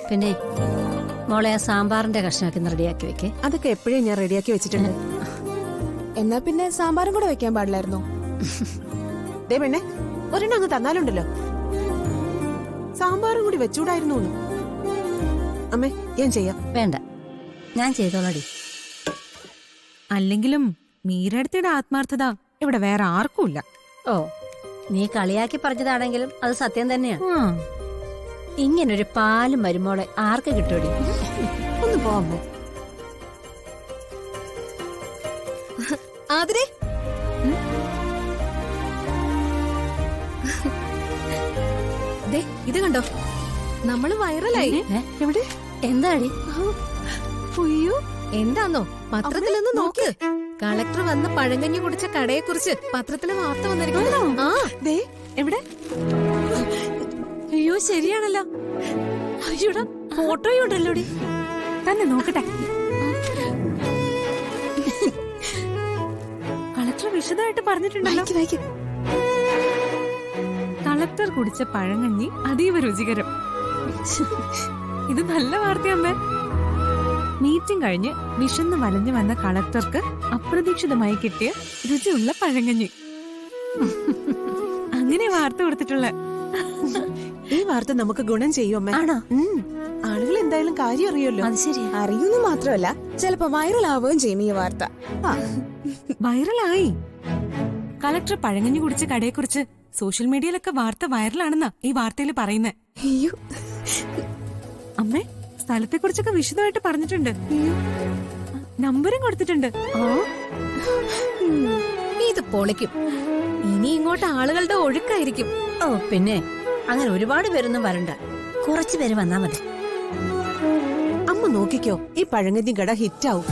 പിന്നെ മോളെ ആ സാമ്പാറിന്റെ കഷ്ണമൊക്കെ റെഡിയാക്കി വെക്കേ. അതൊക്കെ എപ്പോഴേ ഞാൻ റെഡിയാക്കി വെച്ചിട്ടുണ്ട്. എന്നാ പിന്നെ സാമ്പാറും കൂടെ വെക്കാൻ പാടില്ലായിരുന്നോ? ദേ പെണ്ണെ, ഒരെണ്ണം അങ്ങ് തന്നാലുണ്ടല്ലോ. സാമ്പാറും കൂടി വെച്ചൂടായിരുന്നു. അമ്മേ, ഞാൻ ചെയ്യാം. വേണ്ട, ഞാൻ ചെയ്തോളടി. അല്ലെങ്കിലും മീരടുത്തിയുടെ ആത്മാർത്ഥത ഇവിടെ വേറെ ആർക്കുമില്ല. ഓ, നീ കളിയാക്കി പറഞ്ഞതാണെങ്കിലും അത് സത്യം തന്നെയാ. ആ, ഇങ്ങനൊരു പാലും മരുമോളെ ആർക്ക് കിട്ടൂടി? ഒന്ന് പോവാമോ? ആതിരേ, ദേ ഇത് കണ്ടോ, നമ്മള് വൈറലായി. എവിടെ? എന്താടി? അയ്യോ, എന്താന്നോ പത്രത്തിലൊന്ന് നോക്ക്. കളക്ടർ വന്ന് പഴങ്കഞ്ഞി കുടിച്ച കടയെ കുറിച്ച് പത്രത്തിലെ വാർത്ത വന്നിരിക്കുന്നു. ആ ദേ എവിടെ? അയ്യോ ശരിയാണല്ലോ. അയ്യോടാ, ഫോട്ടോയും ഉണ്ടല്ലോടി. തന്നെ നോക്കട്ടെ. കളക്ടർ വിശദമായിട്ട് പറഞ്ഞിട്ടുണ്ടല്ലോ. കളക്ടർ കുടിച്ച പഴങ്കഞ്ഞി അതീവ രുചികരം. ഇത് നല്ല വാർത്തയമ്മേ. മീറ്റിംഗ് കഴിഞ്ഞ് വിശന്ന് വലഞ്ഞു വന്ന കളക്ടർക്ക് അപ്രതീക്ഷിതമായി കിട്ടിയ രുചിയുള്ള പഴങ്കഞ്ഞി. അങ്ങനെ വാർത്ത കൊടുത്തിട്ടുള്ള. ഈ വാർത്ത നമുക്ക് ഗുണം ചെയ്യും അമ്മേ. ആണോ? ആളുകൾ എന്തായാലും കാര്യം അറിയുമല്ലോ. അത് ശരിയാ. അറിയുന്നു മാത്രമല്ല, ചിലപ്പോ വൈറൽ ആവുകയും ചെയ്യും ഈ വാർത്ത. വൈറലായി. കളക്ടർ പഴങ്കഞ്ഞി കുടിച്ച കടയെക്കുറിച്ച് സോഷ്യൽ മീഡിയയിലൊക്കെ വാർത്ത വൈറലാണെന്നാ ഈ വാർത്തയിൽ പറയുന്നേ. അയ്യോ, അമ്മേ, സ്ഥലത്തെ കുറിച്ചൊക്കെ വിശദമായിട്ട് പറഞ്ഞിട്ടുണ്ട്. നമ്പറും കൊടുത്തിട്ടുണ്ട്. ഇത് പൊളിക്കും. ഇനി ഇങ്ങോട്ട് ആളുകളുടെ ഒഴുക്കായിരിക്കും. ഓ പിന്നെ അങ്ങനെ ഒരുപാട് പേരൊന്നും വരണ്ട, കുറച്ചു പേര് വന്നാ മതി. അമ്മ നോക്കിക്കോ, ഈ പഴങ്കഞ്ഞി കട ഹിറ്റാവും.